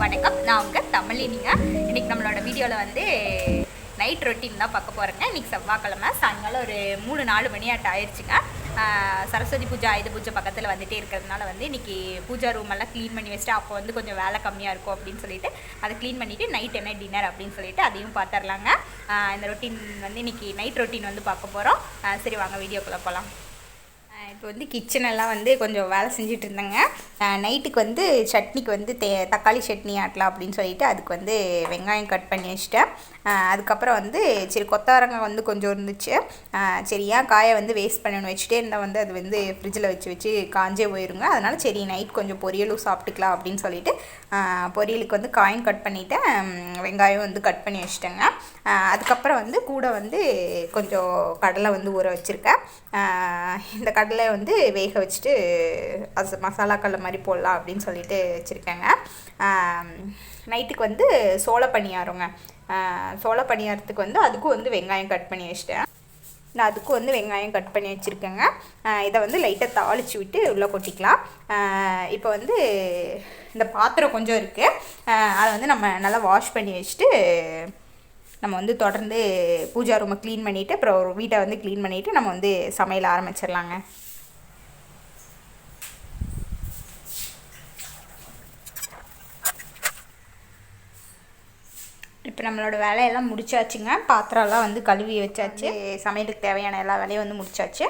வணக்கம், நான் உங்கள் தமிழினிங்க. இன்றைக்கி நம்மளோட வீடியோவில் வந்து நைட் ரொட்டீன் தான் பார்க்க போகிறேங்க. இன்றைக்கி செவ்வாய்க்கிழமை சாயங்காலம் ஒரு 3-4 மணி ஆயிடுச்சுங்க. சரஸ்வதி பூஜா ஆயுத பூஜை பக்கத்தில் வந்துகிட்டே இருக்கிறதுனால வந்து இன்றைக்கி பூஜா ரூம் எல்லாம் க்ளீன் பண்ணி வச்சுட்டு அப்போ வந்து கொஞ்சம் வேலை கம்மியாக இருக்கும் அப்படின்னு சொல்லிட்டு அதை க்ளீன் பண்ணிவிட்டு நைட் என்ன டின்னர் அப்படின்னு சொல்லிட்டு அதையும் பார்த்துடலாங்க. இந்த ரொட்டீன் வந்து இன்றைக்கி நைட் ரொட்டீன் வந்து பார்க்க போகிறோம். சரி வாங்க வீடியோக்குள்ளே போகலாம். இப்போ வந்து கிச்சனெல்லாம் வந்து கொஞ்சம் வேலை செஞ்சுட்டு இருந்தேங்க. நைட்டுக்கு வந்து சட்னிக்கு வந்து தக்காளி சட்னி ஆட்டலாம் அப்படின்னு சொல்லிட்டு அதுக்கு வந்து வெங்காயம் கட் பண்ணி வச்சிட்டேன். அதுக்கப்புறம் வந்து சரி கொத்தவரங்காய் வந்து கொஞ்சம் இருந்துச்சு. சரி ஏன் காயை வந்து வேஸ்ட் பண்ணணும்னு வச்சுட்டே இருந்தால் வந்து அது வந்து ஃப்ரிட்ஜில் வச்சு காஞ்சே போயிருங்க. அதனால் சரி நைட் கொஞ்சம் பொரியலும் சாப்பிட்டுக்கலாம் அப்படின்னு சொல்லிட்டு பொரியலுக்கு வந்து காயும் கட் பண்ணிவிட்டேன், வெங்காயம் வந்து கட் பண்ணி வச்சுட்டேங்க. அதுக்கப்புறம் வந்து கூட வந்து கொஞ்சம் கடலை வந்து ஊற வச்சுருக்கேன். இந்த கடலை வந்து வேக வச்சுட்டு அது மசாலா கடலை மாதிரி போடலாம் அப்படின்னு சொல்லிட்டு வச்சுருக்கேங்க. நைட்டுக்கு வந்து சோள பணியாரங்க. சோள பணியாரத்துக்கு வந்து அதுக்கும் வந்து வெங்காயம் கட் பண்ணி வச்சிட்டேன். நான் அதுக்கும் வந்து வெங்காயம் கட் பண்ணி வச்சுருக்கேங்க. இதை வந்து லைட்டாக தாளித்து விட்டு உள்ளே கொட்டிக்கலாம். இப்போ வந்து இந்த பாத்திரம் கொஞ்சம் இருக்குது, அதை வந்து நம்ம நல்லா வாஷ் பண்ணி வச்சுட்டு நம்ம வந்து தொடர்ந்து பூஜா ரூமை க்ளீன் பண்ணிவிட்டு அப்புறம் ஒரு வீட்டை வந்து க்ளீன் பண்ணிவிட்டு நம்ம வந்து சமையல் ஆரம்பிச்சிடலாங்க. இப்போ நம்மளோட வேலையெல்லாம் முடிச்சாச்சுங்க. பாத்திரம்லாம் வந்து கழுவி வச்சாச்சு. சமையலுக்கு தேவையான எல்லா வேலையும் வந்து முடிச்சாச்சு.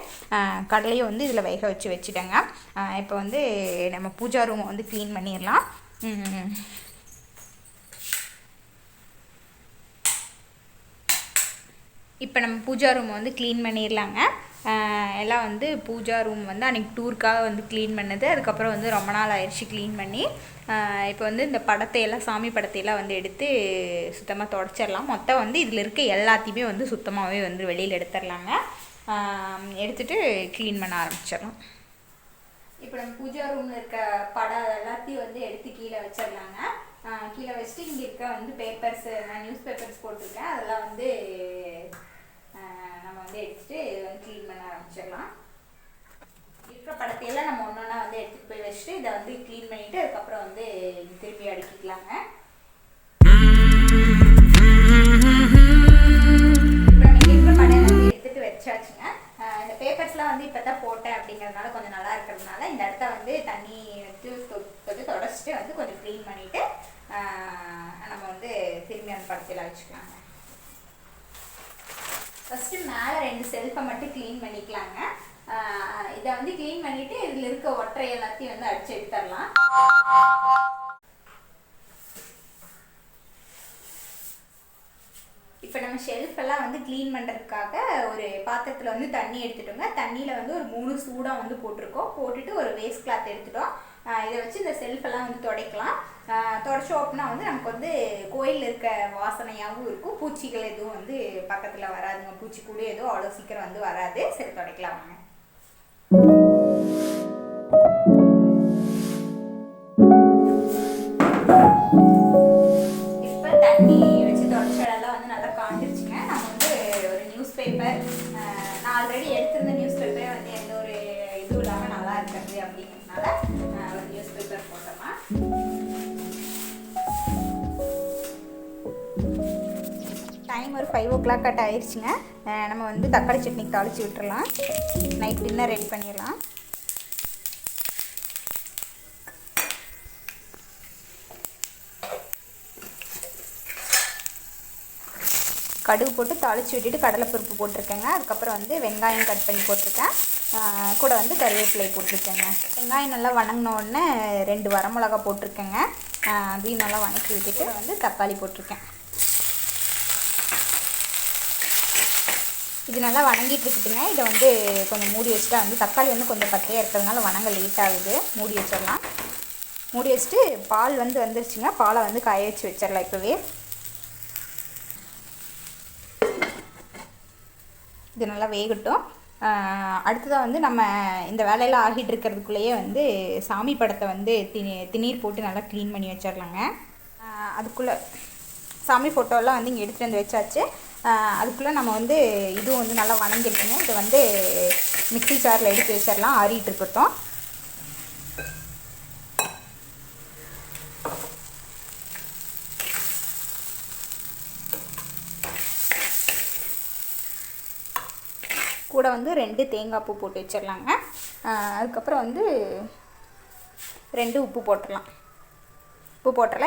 கடலையும் வந்து இதில் வேக வச்சுட்டேங்க. இப்போ வந்து நம்ம பூஜா ரூமை வந்து க்ளீன் பண்ணிடலாம். இப்போ நம்ம பூஜா ரூமை வந்து க்ளீன் பண்ணிடலாங்க. எல்லாம் வந்து பூஜா ரூம் வந்து அன்றைக்கி டூருக்காக வந்து க்ளீன் பண்ணது. அதுக்கப்புறம் வந்து ரொம்ப நாள் ஆயிடுச்சு க்ளீன் பண்ணி. இப்போ வந்து இந்த படத்தையெல்லாம் சாமி படத்தையெல்லாம் வந்து எடுத்து சுத்தமாக தொடச்சிடலாம். மொத்தம் வந்து இதில் இருக்க எல்லாத்தையுமே வந்து சுத்தமாகவே வந்து வெளியில் எடுத்துடலாங்க. எடுத்துகிட்டு க்ளீன் பண்ண ஆரம்பிச்சிடலாம். இப்போ நம்ம பூஜா ரூமில் இருக்க படம் எல்லாத்தையும் வந்து எடுத்து கீழே வச்சிடலாங்க. கீழே வச்சுட்டு இங்கே இருக்க வந்து பேப்பர்ஸ், நான் நியூஸ் பேப்பர்ஸ் போட்டிருக்கேன், அதெல்லாம் வந்து நம்ம வந்து எடுத்துகிட்டு வந்து க்ளீன் பண்ண ஆரம்பிச்சிடலாம். இருக்கிற படத்தையெல்லாம் நம்ம ஒன்றா வந்து எடுத்துகிட்டு போய் வச்சுட்டு இதை வந்து க்ளீன் பண்ணிவிட்டு அதுக்கப்புறம் வந்து திருப்பி அடுக்கிக்கலாங்க. இப்போ நம்ம இருக்கிற படம் வந்து எடுத்துகிட்டு வச்சாச்சுங்க. இந்த பேப்பர்ஸ்லாம் வந்து இப்போ தான் போட்டேன் அப்படிங்கிறதுனால கொஞ்சம் நல்லா இருக்கிறதுனால இந்த இடத்த வந்து தண்ணி வச்சு கொஞ்சம் தொடச்சிட்டு வந்து கொஞ்சம் க்ளீன் பண்ணிவிட்டு நம்ம வந்து திரும்பி அந்த படத்தையெல்லாம் வச்சுக்கலாங்க. ஃபஸ்ட்டு மேலே 2 செல்ஃபை மட்டும் க்ளீன் பண்ணிக்கலாங்க. இதை வந்து க்ளீன் பண்ணிவிட்டு இதில் இருக்க ஒற்றை எல்லாத்தையும் வந்து அடிச்சு எடுத்துடலாம். இப்போ நம்ம ஷெல்ஃபெல்லாம் வந்து க்ளீன் பண்ணுறதுக்காக ஒரு பாத்திரத்தில் வந்து தண்ணி எடுத்துட்டோங்க. தண்ணியில் வந்து ஒரு 3 சூடாக வந்து போட்டிருக்கோம். போட்டுட்டு ஒரு வேஸ்ட் கிளாத் எடுத்துட்டோம். இதை வச்சு இந்த செல்ஃபெல்லாம் வந்து துடைக்கலாம். துடைச்சோம் அப்படின்னா வந்து நமக்கு வந்து கோயிலில் இருக்க வாசனையாகவும் இருக்கும். பூச்சிகள் எதுவும் வந்து பக்கத்தில் வராதுங்க. பூச்சி கூட எதுவும் அவ்வளோ சீக்கிரம் வந்து வராது. சரி துடைக்கலாம் வாங்க. இப்போ தண்ணி வச்சு துடைச்ச இடம்லாம் வந்து நல்லா காஞ்சிருச்சுங்க. நம்ம வந்து ஒரு நியூஸ் பேப்பர், நான் ஆல்ரெடி எடுத்திருந்த நியூஸ் பேப்பரே வந்து எந்த ஒரு இதுவும் இல்லாமல் நல்லா இருக்கிறது அப்படிங்கிறதுனால ஒரு நியூஸ் பேப்பர் போட்டோமா. டைம் ஒரு 5 o'clock ஆயிடுச்சுங்க. நம்ம வந்து தக்காளி சட்னிக்கு தாளித்து விட்டுறலாம். நைட் டின்னர் ரெடி பண்ணிடலாம். கடுகு போட்டு தாளித்து விட்டுட்டு கடலைப்பருப்பு போட்டிருக்கேங்க. அதுக்கப்புறம் வந்து வெங்காயம் கட் பண்ணி போட்டிருக்கேன். கூட வந்து கருவேப்பிலை போட்டிருக்கேங்க. வெங்காயம் நல்லா வணங்கின உடனே 2 வரமிளகா போட்டிருக்கேங்க. அதையும் நல்லா வணக்கி விட்டுட்டு வந்து தக்காளி போட்டிருக்கேன். இது நல்லா வணங்கிட்டு இருக்குதுங்க. இதை வந்து கொஞ்சம் மூடி வச்சுட்டா வந்து தக்காளி வந்து கொஞ்சம் பச்சையாக இருக்கிறதுனால வணங்க லேட் ஆகுது. மூடி வச்சிடலாம். மூடி வச்சுட்டு பால் வந்து வந்துருச்சுங்க. பாலை வந்து காய வச்சு வச்சிடலாம். இப்போவே இது நல்லா வேகட்டும். அடுத்ததாக வந்து நம்ம இந்த வேலையெல்லாம் ஆகிட்டு இருக்கிறதுக்குள்ளேயே வந்து சாமி படத்தை வந்து திணீர் போட்டு நல்லா க்ளீன் பண்ணி வச்சிடலாங்க. அதுக்குள்ளே சாமி ஃபோட்டோலாம் வந்து இங்கே எடுத்துகிட்டு வந்து வச்சாச்சு. அதுக்குள்ளே நம்ம வந்து இதுவும் வந்து நல்லா வணங்கிருக்குங்க. இதை வந்து மிக்ஸி ஜாரில் எடுத்து வச்சிடலாம், ஆறிட்டு இருக்கட்டும். கூட வந்து 2 தேங்காய் பூ போட்டு வச்சிடலாங்க. அதுக்கப்புறம் வந்து 2 உப்பு போட்டுடலாம்.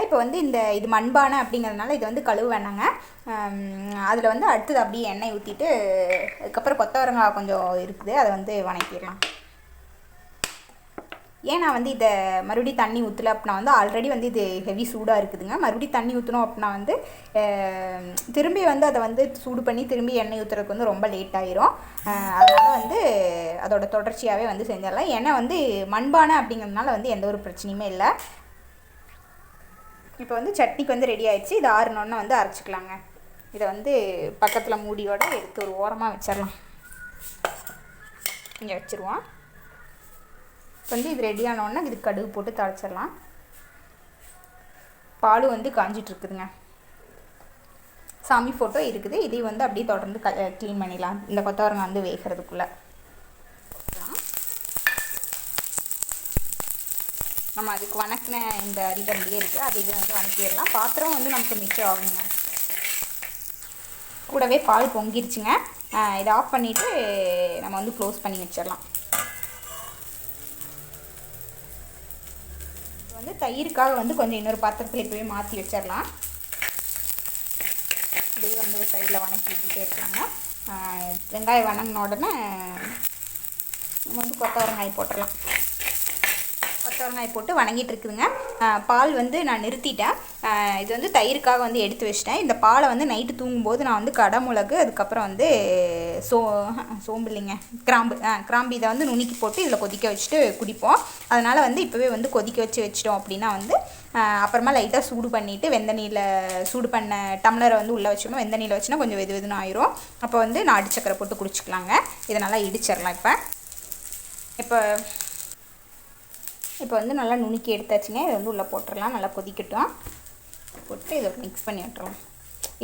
இப்போ வந்து இது மண்பானை அப்படிங்கிறதுனால இது வந்து கழுவு வேணாங்க. அதில் வந்து அடுத்தது அப்படியே எண்ணெய் ஊற்றிட்டு அதுக்கப்புறம் கொத்தவரங்காய் கொஞ்சம் இருக்குது, அதை வந்து வணக்கிடலாம். ஏன் நான் வந்து இதை மறுபடியும் தண்ணி ஊற்றலை அப்படின்னா வந்து ஆல்ரெடி வந்து இது ஹெவி சூடாக இருக்குதுங்க. மறுபடியும் தண்ணி ஊற்றணும் அப்படின்னா வந்து திரும்பி வந்து அதை வந்து சூடு பண்ணி திரும்பி எண்ணெய் ஊற்றுறதுக்கு வந்து ரொம்ப லேட் ஆயிரும். அதனால் வந்து அதோட தொடர்ச்சியாகவே வந்து செஞ்சிடலாம். ஏன்னா வந்து மண்பானை அப்படிங்கிறதுனால வந்து எந்த ஒரு பிரச்சனையுமே இல்லை. இப்போ வந்து சட்னிக்கு வந்து ரெடி ஆயிடுச்சு. இது ஆறுனோன்னா வந்து அரைச்சிக்கலாங்க. இதை வந்து பக்கத்தில் மூடியோடு எடுத்து ஒரு ஓரமாக வச்சிடலாம். இங்கே வச்சுருவோம். இப்போ வந்து இது ரெடியானோன்னா இது கடுகு போட்டு தாளிச்சிடலாம். பால் வந்து காஞ்சிட்ருக்குதுங்க. சாமி ஃபோட்டோ இருக்குது. இதையும் வந்து அப்படியே தொடர்ந்து க்ளீன் பண்ணிடலாம் இந்த கொத்தவரங்காய் வந்து வேகிறதுக்குள்ளே. நம்ம அதுக்கு வணக்கின இந்த அரிகண்டியே இருக்குது, அதையே வந்து வணக்கிடலாம். பாத்திரம் வந்து நமக்கு மிச்சம் ஆகுங்க. கூடவே பால் பொங்கிருச்சுங்க. இதை ஆஃப் பண்ணிவிட்டு நம்ம வந்து க்ளோஸ் பண்ணி வச்சிடலாம். வந்து தயிருக்காக வந்து கொஞ்சம் இன்னொரு பாத்திரத்தில் இப்போவே மாற்றி வச்சிடலாம். இதே வந்து ஒரு சைடில் வணக்கி விட்டுட்டே இருக்காங்க. வெங்காயம் வணங்கின உடனே நம்ம வந்து கொத்தவரங்காய் போட்டுடலாம். கொத்தவரங்காய் போட்டு வணங்கிட்டு இருக்குதுங்க. பால் வந்து நான் நிறுத்திட்டேன். இது வந்து தயிருக்காக வந்து எடுத்து வச்சிட்டேன். இந்த பாலை வந்து நைட்டு தூங்கும்போது நான் வந்து கடமிளகு, அதுக்கப்புறம் வந்து சோம்பு இல்லைங்க, கிராம்பு இதை வந்து நுணுக்கி போட்டு இதில் கொதிக்க வச்சுட்டு குடிப்போம். அதனால் வந்து இப்போவே வந்து கொதிக்க வச்சிட்டோம் அப்படின்னா வந்து அப்புறமா லைட்டாக சூடு பண்ணிவிட்டு வெந்தண்ணியில் சூடு பண்ண டம்ளரை வந்து உள்ளே வச்சோம்னா வெந்தண்ணியில் வச்சுன்னா கொஞ்சம் வெது வெதுன்னு ஆயிரும். அப்போ வந்து நாட்டு சக்கரை போட்டு குடிச்சிக்கலாங்க. இதை நல்லா இடிச்சிடலாம். இப்போ வந்து நல்லா நுணுக்கி எடுத்தாச்சுங்க. இதை வந்து உள்ளே போட்டுடலாம். நல்லா கொதிக்கட்டும். போட்டு இதை மிக்ஸ் பண்ணி விட்டுறலாம்.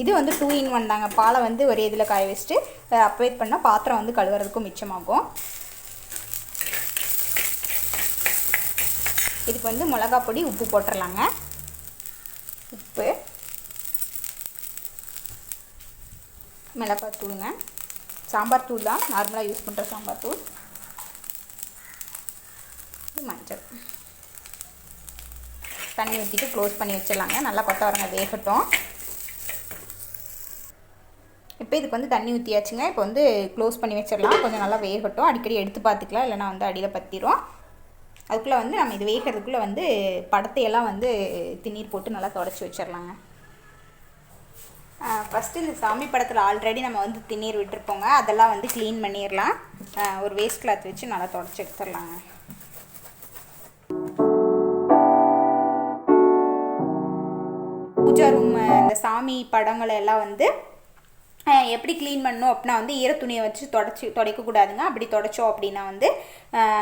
இது வந்து 2 in 1 தாங்க. பாலை வந்து ஒரே இதில் காய வச்சுட்டு அப்ளேட் பண்ணால் பாத்திரம் வந்து கழுவுறதுக்கும் மிச்சமாகும். இதுக்கு வந்து மிளகா பொடி, உப்பு போட்டுடலாங்க. உப்பு, மிளகாய் தூளுங்க, சாம்பார் தூள் தான் நார்மலாக யூஸ் பண்ணுற சாம்பார் தூள், மஞ்சள், தண்ணி ஊற்றிட்டு க்ளோஸ் பண்ணி வச்சிடலாங்க. நல்லா கொத்தவரங்காய் வேகட்டும். இப்போ இதுக்கு வந்து தண்ணி ஊற்றியாச்சுங்க. இப்போ வந்து க்ளோஸ் பண்ணி வச்சிடலாம். கொஞ்சம் நல்லா வேகட்டும். அடிக்கடி எடுத்து பார்த்துக்கலாம், இல்லைனா வந்து அடியில் பற்றிடும். அதுக்குள்ளே வந்து நம்ம இது வேகிறதுக்குள்ளே வந்து படத்தையெல்லாம் வந்து திண்ணீர் போட்டு நல்லா தொடச்சி வச்சிடலாங்க. ஃபஸ்ட்டு இந்த சாமி படத்தில் ஆல்ரெடி நம்ம வந்து திண்ணீர் விட்டுருப்போங்க. அதெல்லாம் வந்து க்ளீன் பண்ணிடலாம். ஒரு வேஸ்ட் கிளாத் வச்சு நல்லா தொடச்சி எடுத்துடலாங்க. பூஜா ரூம் இந்த சாமி படங்களை எல்லாம் வந்து எப்படி க்ளீன் பண்ணணும் அப்படின்னா வந்து ஈரத்துணியை வச்சு துடைக்கக்கூடாதுங்க. அப்படி துடைச்சோம் அப்படின்னா வந்து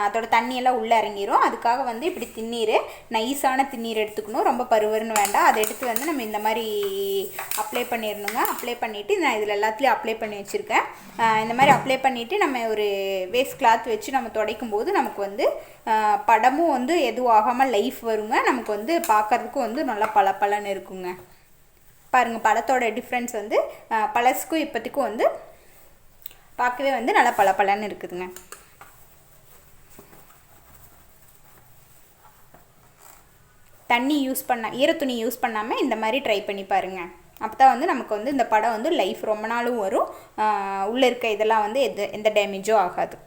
அதோட தண்ணியெல்லாம் உள்ளே இறங்கிடும். அதுக்காக வந்து இப்படி திண்ணீர், நைஸான திண்ணீர் எடுத்துக்கணும். ரொம்ப பருவருன்னு வேண்டாம். அதை எடுத்து வந்து நம்ம இந்த மாதிரி அப்ளை பண்ணிடணுங்க. அப்ளை பண்ணிவிட்டு நான் இதில் எல்லாத்துலேயும் அப்ளை பண்ணி வச்சுருக்கேன். இந்த மாதிரி அப்ளை பண்ணிவிட்டு நம்ம ஒரு வேஸ்ட் கிளாத் வச்சு நம்ம துடைக்கும் போது நமக்கு வந்து படமும் வந்து எதுவும் ஆகாமல் லைஃப் வருங்க. நமக்கு வந்து பார்க்குறதுக்கும் வந்து நல்லா பளபளன்னு இருக்குங்க. பாருங்கள், பழத்தோட டிஃப்ரென்ஸ் வந்து பழசுக்கும் இப்போத்துக்கும் வந்து பார்க்கவே வந்து நல்லா பளபளன்னு இருக்குதுங்க. தண்ணி யூஸ் ஈரத்துணி யூஸ் பண்ணாமல் இந்த மாதிரி ட்ரை பண்ணி பாருங்கள். அப்போ தான் வந்து நமக்கு வந்து இந்த படம் வந்து லைஃப் ரொம்ப நாளும் வரும். உள்ளே இருக்க இதெல்லாம் வந்து எந்த டேமேஜும் ஆகாது.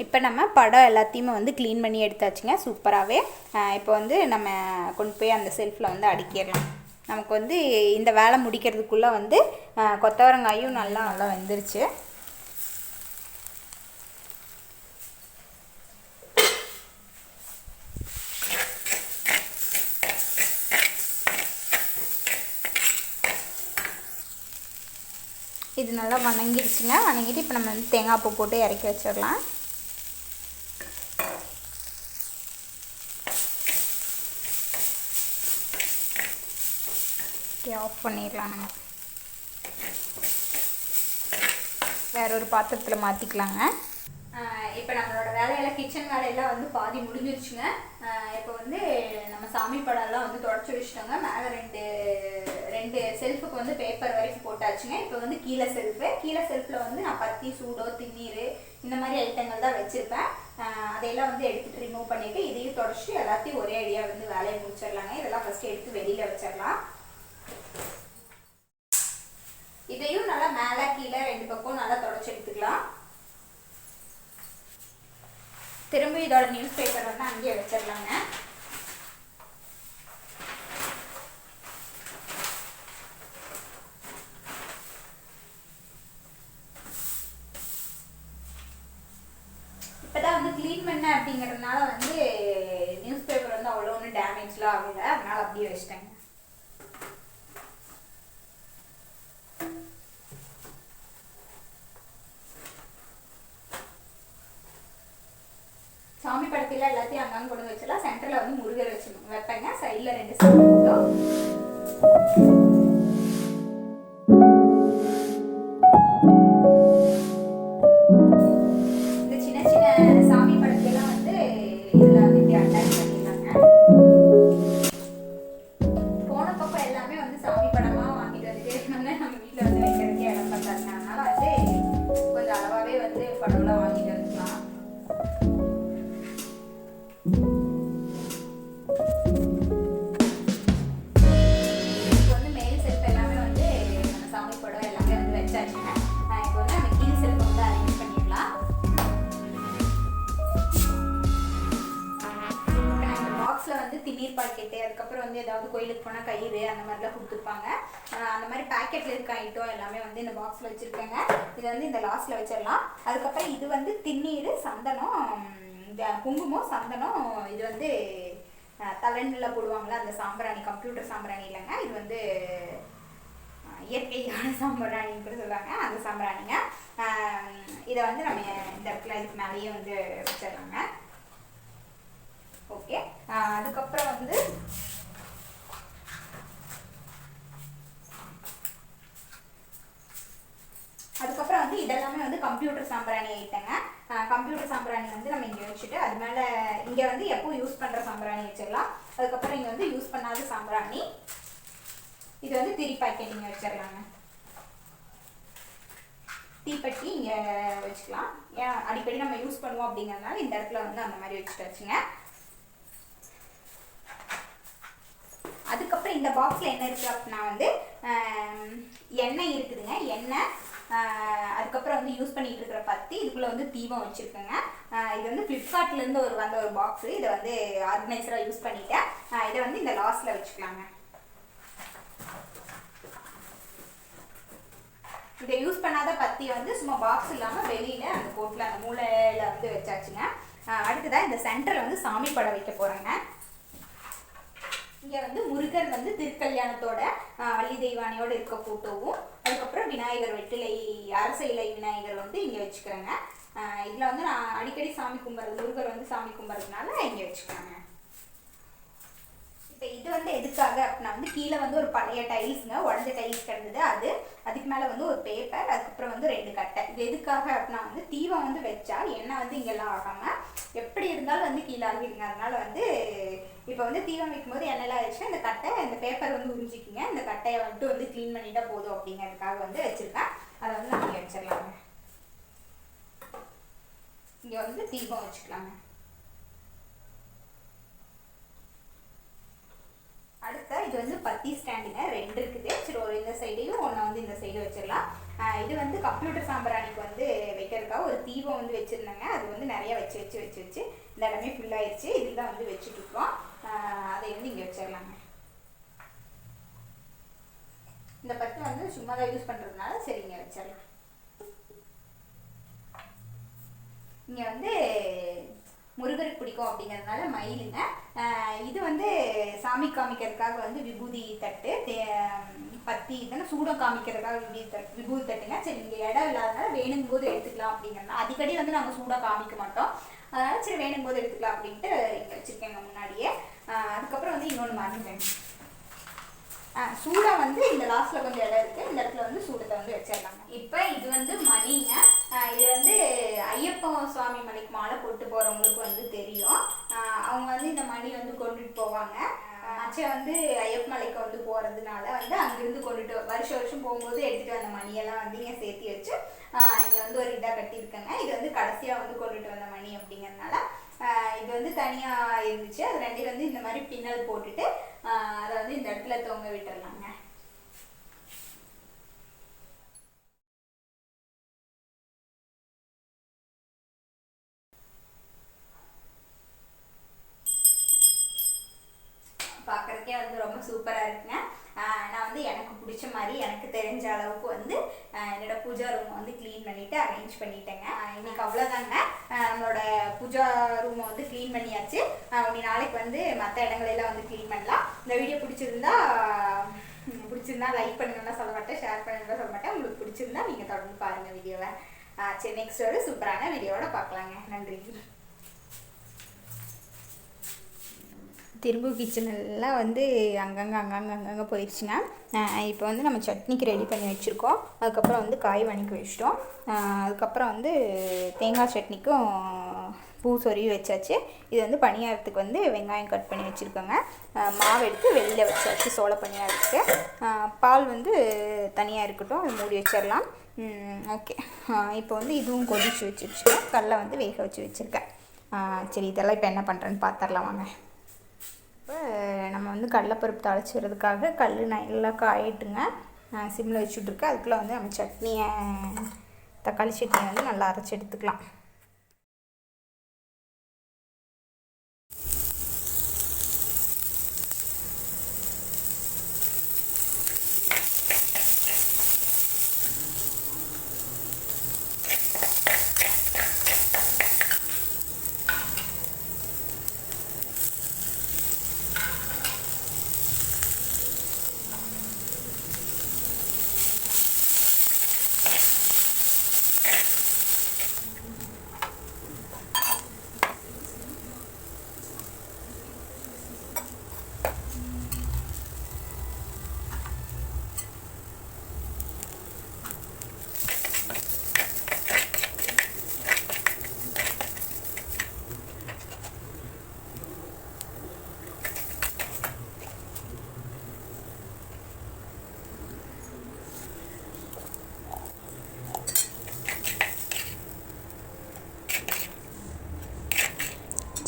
இப்போ நம்ம படம் எல்லாத்தையுமே வந்து க்ளீன் பண்ணி எடுத்தாச்சுங்க சூப்பராகவே. இப்போ வந்து நம்ம கொண்டு போய் அந்த செல்ஃபில் வந்து அடுக்கிடலாம். நமக்கு வந்து இந்த வேலை முடிக்கிறதுக்குள்ளே வந்து கொத்தவரங்காயும் நல்லா வெந்துருச்சு. இது நல்லா வணங்கிடுச்சுங்க. வணங்கிட்டு இப்போ நம்ம வந்து தேங்காய் பூ போட்டு இறக்கி வச்சிடலாம். ஆஃப் பண்ணிடலாம். வேற ஒரு பாத்திரத்தில் மாற்றிக்கலாங்க. இப்போ நம்மளோட வேலையெல்லாம் கிச்சன் வேலையெல்லாம் வந்து பாதி முடிஞ்சிருச்சுங்க. இப்போ வந்து நம்ம சாமி படம்லாம் வந்து தொடச்சி வச்சுட்டோங்க. மேலே ரெண்டு ரெண்டு செல்ஃபுக்கு வந்து பேப்பர் வரைக்கும் போட்டாச்சுங்க. இப்போ வந்து கீழே செல்ஃபில் வந்து நான் பத்தி சூடோ திண்ணீர் இந்த மாதிரி ஐட்டங்கள் தான் வச்சுருப்பேன். அதையெல்லாம் வந்து எடுத்துகிட்டு ரிமூவ் பண்ணிவிட்டு இதையும் தொடச்சிட்டு எல்லாத்தையும் ஒரே அடியாக வந்து வேலையை முடிச்சிடலாங்க. இதெல்லாம் ஃபஸ்ட்டு எடுத்து வெளியில் வச்சிடலாம். இதையும் நல்லா மேலே கீழே ரெண்டு பக்கம் நல்லா தொடச்சி எடுத்துக்கலாம். திரும்ப இதோட நியூஸ் பேப்பர் வந்து அங்கேயே வச்சிடலாங்க. இப்போதான் வந்து க்ளீன் பண்ண அப்படிங்கிறதுனால வந்து நியூஸ் பேப்பர் வந்து அவ்வளோ ஒன்றும் டேமேஜ்லாம் ஆகலை, அதனால அப்படியே வச்சிட்டேங்க. சாமி படத்தில் எல்லாத்தையும் அங்கங்கே கொண்டு வச்சிடலாம். சென்டரில் வந்து முருகர் வைப்பேங்க. சைடில் ரெண்டு சாமி போட்டோம். இந்த சின்ன சின்ன சாமி படத்தையெல்லாம் வந்து இதில் வந்து இப்படி அட்டாச் பண்ணிடலாங்க. போன பக்கம் எல்லாமே வந்து சாமி படமாக வாங்கிட்டு வந்துட்டே இருந்தோம்னா நம்ம வீட்டில் வந்து வைக்கிறதுக்கே இடம் பார்த்தாங்க. அதனால வந்து கொஞ்சம் அளவாகவே வந்து படம்லாம் வாங்கிட்டு வந்துக்கலாம். திண்ணீர் பாக்கெட்டு, அதுக்கப்புறம் வந்து ஏதாவது கோயிலுக்கு போனால் கயிறு அந்த மாதிரிலாம் கொடுத்துருப்பாங்க. அந்த மாதிரி பேக்கெட்டில் இருக்க ஐட்டம் எல்லாமே வந்து இந்த பாக்ஸில் வச்சுருக்கேங்க. இது வந்து இந்த லாஸ்ட்டில் வச்சிடலாம். அதுக்கப்புறம் இது வந்து திண்ணீர், சந்தனம், இந்த குங்குமம், சந்தனம், இது வந்து தலைநில போடுவாங்களா அந்த சாம்பிராணி, கம்ப்யூட்டர் சாம்பிராணி இல்லைங்க, இது வந்து இயற்கையான சாம்பிராணின்னு கூட சொல்லுவாங்க, அந்த சாம்பிராணிங்க. இதை வந்து நம்ம இந்த இடத்துல இதுக்கு மேலேயே வந்து வச்சிடலாங்க. ஓகே. அதுக்கப்புறம் வந்து இதெல்லாமே வந்து கம்ப்யூட்டர் சாம்பிராணி ஐட்டங்க. கம்ப்யூட்டர் சாம்பிராணி வந்து நம்ம இங்கே வச்சுட்டு அது மேலே இங்கே வந்து எப்போ யூஸ் பண்ணுற சாம்பிராணி வச்சிடலாம். அதுக்கப்புறம் இங்கே வந்து யூஸ் பண்ணாத சாம்பிராணி, இது வந்து திரி பாக்கெட் இங்கே வச்சிடலாங்க. தீப்பெட்டி இங்கே வச்சுக்கலாம். ஏன் அடிக்கடி நம்ம யூஸ் பண்ணுவோம் அப்படிங்கிறதுனால இந்த இடத்துல வந்து அந்த மாதிரி வச்சுட்டு வச்சுங்க. அதுக்கப்புறம் இந்த பாக்ஸில் என்ன இருக்குது அப்படின்னா வந்து எண்ணெய் இருக்குதுங்க. எண்ணெய், அதுக்கப்புறம் வந்து யூஸ் பண்ணிட்டு இருக்கிற பத்தி, இதுக்குள்ளே வந்து தீபம் வச்சுருக்கேங்க. இது வந்து ஃப்ளிப்கார்ட்லேருந்து வந்த ஒரு பாக்ஸு. இதை வந்து ஆர்கனைசராக யூஸ் பண்ணிட்டேன். இதை வந்து இந்த லாஸ்ட்டில் வச்சுக்கலாங்க. இதை யூஸ் பண்ணாத பத்தி வந்து சும்மா பாக்ஸ் இல்லாமல் வெளியில் அந்த கோட்டில் அந்த மூளையில் வந்து வச்சாச்சுங்க. அடுத்ததாக இந்த சென்டரில் வந்து சாமி படம் வைக்க போகிறேங்க. இங்கே வந்து முருகர் வந்து திருக்கல்யாணத்தோட வள்ளி தெய்வானையோடு இருக்க ஃபோட்டோவும், அதுக்கப்புறம் விநாயகர் வெற்றிலை அரச இலை விநாயகர் வந்து இங்கே வச்சுக்கிறேங்க. இதில் வந்து நான் அடிக்கடி சாமி கும்பிட்றது, முருகர் வந்து சாமி கும்பிட்றதுனால இங்கே வச்சுக்கிறேங்க. இப்போ இது வந்து எதுக்காக அப்படின்னா வந்து கீழே வந்து ஒரு பழைய டைல்ஸுங்க, உடஞ்ச டைல்ஸ் கிடந்தது, அதுக்கு மேலே வந்து ஒரு பேப்பர், அதுக்கப்புறம் வந்து ரெண்டு கட்டை. இது எதுக்காக அப்படின்னா வந்து தீபம் வந்து வச்சா எண்ணெய் வந்து இங்கெல்லாம் ஆகாமல் எப்படி இருந்தாலும் வந்து கீழே ஆகிடுங்க. அதனால வந்து இப்போ வந்து தீபம் வைக்கும்போது எண்ணெய்லாம் வச்சு இந்த கட்டை, இந்த பேப்பர் வந்து உறிஞ்சிக்கிங்க. இந்த கட்டையை வந்து க்ளீன் பண்ணிட்டா போதும் அப்படிங்கிறதுக்காக வந்து வச்சுருக்கேன். அதை வந்து நம்ம இங்கே வச்சிடலாங்க. இங்கே வந்து தீபம் வச்சுக்கலாங்க. அடுத்த இது வந்து பத்தி ஸ்டாண்டுங்க, ரெண்டு இருக்குது. சரி, ஒரு இந்த சைடையும் ஒன்று வந்து இந்த சைடு வச்சிடலாம். இது வந்து கம்ப்யூட்டர் சாம்பிராணிக்கு வந்து வைக்கிறதுக்காக ஒரு தீபம் வந்து வச்சுருந்தேங்க. அது வந்து நிறைய வச்சு இந்த இடமே ஃபுல்லாகிடுச்சு. இதில் தான் வந்து வச்சுட்ருக்கோம். அதை வந்து இங்கே வச்சிடலாங்க. இந்த பத்தி வந்து சும்மா தான் யூஸ் பண்ணுறதுனால சரி இங்கே வச்சிடலாம். இங்கே வந்து முருகருக்கு பிடிக்கும் அப்படிங்கிறதுனால மயிலுங்க. இது வந்து சாமி காமிக்கிறதுக்காக வந்து விபூதி தட்டு, பத்தி இதெல்லாம் சூடம் காமிக்கிறதுக்காக விபூதி தட்டுங்க. சரி, இங்கே இடம் இல்லாதனால வேணும் போது எடுத்துக்கலாம் அப்படிங்கிறதுனால, அடிக்கடி வந்து நாங்கள் சூடம் காமிக்க மாட்டோம், அதனால சரி வேணும் போது எடுத்துக்கலாம் அப்படின்ட்டு இங்கே வச்சுருக்கேங்க முன்னாடியே. அதுக்கப்புறம் வந்து இன்னொன்று மறந்துட்டேன், சூடம் வந்து இந்த லாஸ்ட்டில் கொஞ்சம் இடம் இருக்குது, இந்த இடத்துல வந்து சூடத்தை வந்து வச்சிடலாங்க. இப்போ இது வந்து மணிங்க. இது வந்து ஐயப்பன் சுவாமி மலைக்கு மாலை போட்டு போகிறவங்களுக்கு வந்து தெரியும். அவங்க வந்து இந்த மணி வந்து கொண்டுட்டு போவாங்க. அச்சை வந்து ஐயப்ப மலைக்கு வந்து போகிறதுனால வந்து அங்கேருந்து கொண்டுட்டு வருஷம் போகும்போது எடுத்துகிட்டு வந்த மணியெல்லாம் வந்து இங்கே சேர்த்தி வச்சு இங்கே வந்து ஒரு இதாக கட்டியிருக்கேங்க. இது வந்து கடைசியாக வந்து கொண்டுட்டு வந்த மணி அப்படிங்கிறதுனால இது வந்து தனியாக இருந்துச்சு. அது ரெண்டையும் வந்து இந்த மாதிரி பின்னல் போட்டுட்டு அதை வந்து இந்த இடத்துல தொங்க விட்டுறலாங்க. பார்க்குறதுக்கே வந்து ரொம்ப சூப்பராக இருக்குங்க. நான் வந்து எனக்கு பிடிச்ச மாதிரி எனக்கு தெரிஞ்ச அளவுக்கு வந்து என்னோட பூஜா ரூமை வந்து க்ளீன் பண்ணிவிட்டு அரேஞ்ச் பண்ணிட்டேங்க. இன்றைக்கி அவ்வளோதாங்க. நம்மளோட பூஜா ரூமை வந்து க்ளீன் பண்ணியாச்சு. நாளைக்கு வந்து மற்ற இடங்களெல்லாம் வந்து க்ளீன் பண்ணலாம். இந்த வீடியோ பிடிச்சிருந்தா லைக் பண்ணுங்கன்னா சொல்ல மாட்டேன், ஷேர் பண்ணுங்கன்னா சொல்ல மாட்டேன். உங்களுக்கு பிடிச்சிருந்தா நீங்கள் தொடர்ந்து பாருங்கள் வீடியோவை. சரி, நெக்ஸ்ட் ஒரு சூப்பரான வீடியோவோட பார்க்கலாங்க. நன்றி. திரும்பு கிச்சனெல்லாம் வந்து அங்கங்கே போயிடுச்சுங்க. இப்போ வந்து நம்ம சட்னிக்கு ரெடி பண்ணி வச்சுருக்கோம். அதுக்கப்புறம் வந்து காய் வணக்கி வச்சிட்டோம். அதுக்கப்புறம் வந்து தேங்காய் சட்னிக்கும் பூ சொருவி வச்சாச்சு. இது வந்து பணியாரத்துக்கு வந்து வெங்காயம் கட் பண்ணி வச்சுருக்கோங்க. மாவு எடுத்து வெளியில் வச்சாச்சு சோள பணியாரத்துக்கு. பால் வந்து தனியாக இருக்கட்டும், அது மூடி வச்சிடலாம். ஓகே, இப்போ வந்து இதுவும் கொதிச்சு வச்சுருச்சுங்க. கடலை வந்து வேக வச்சு வச்சுருக்கேன். சரி, இதெல்லாம் இப்போ என்ன பண்ணுறேன்னு பார்த்துடலாம் வாங்க. இப்போ நம்ம வந்து கடலைப்பருப்பு தாளிச்சிடுறதுக்காக கல் நல்லா காயிட்டுங்க. சிம்மில் வச்சுட்ருக்கேன். அதுக்குள்ளே வந்து நம்ம சட்னியை தக்காளி சட்னியை வந்து நல்லா அரைச்சி எடுத்துக்கலாம்.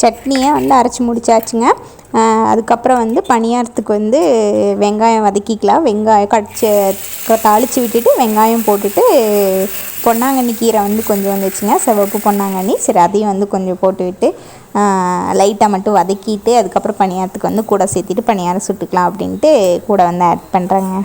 சட்னியை வந்து அரைச்சி முடிச்சாச்சுங்க. அதுக்கப்புறம் வந்து பணியாரத்துக்கு வந்து வெங்காயம் வதக்கிக்கலாம். வெங்காயம் தாளித்து விட்டுட்டு வெங்காயம் போட்டுட்டு பொன்னாங்கண்ணி கீரை வந்து கொஞ்சம் வந்துச்சுங்க, சிவப்பு பொன்னாங்கண்ணி. சரி, அதையும் வந்து கொஞ்சம் போட்டு விட்டு லைட்டாக மட்டும் வதக்கிட்டு அதுக்கப்புறம் பணியாரத்துக்கு வந்து கூட சேர்த்திட்டு பணியாரம் சுட்டுக்கலாம் அப்படின்ட்டு கூட வந்து ஆட் பண்ணுறேங்க.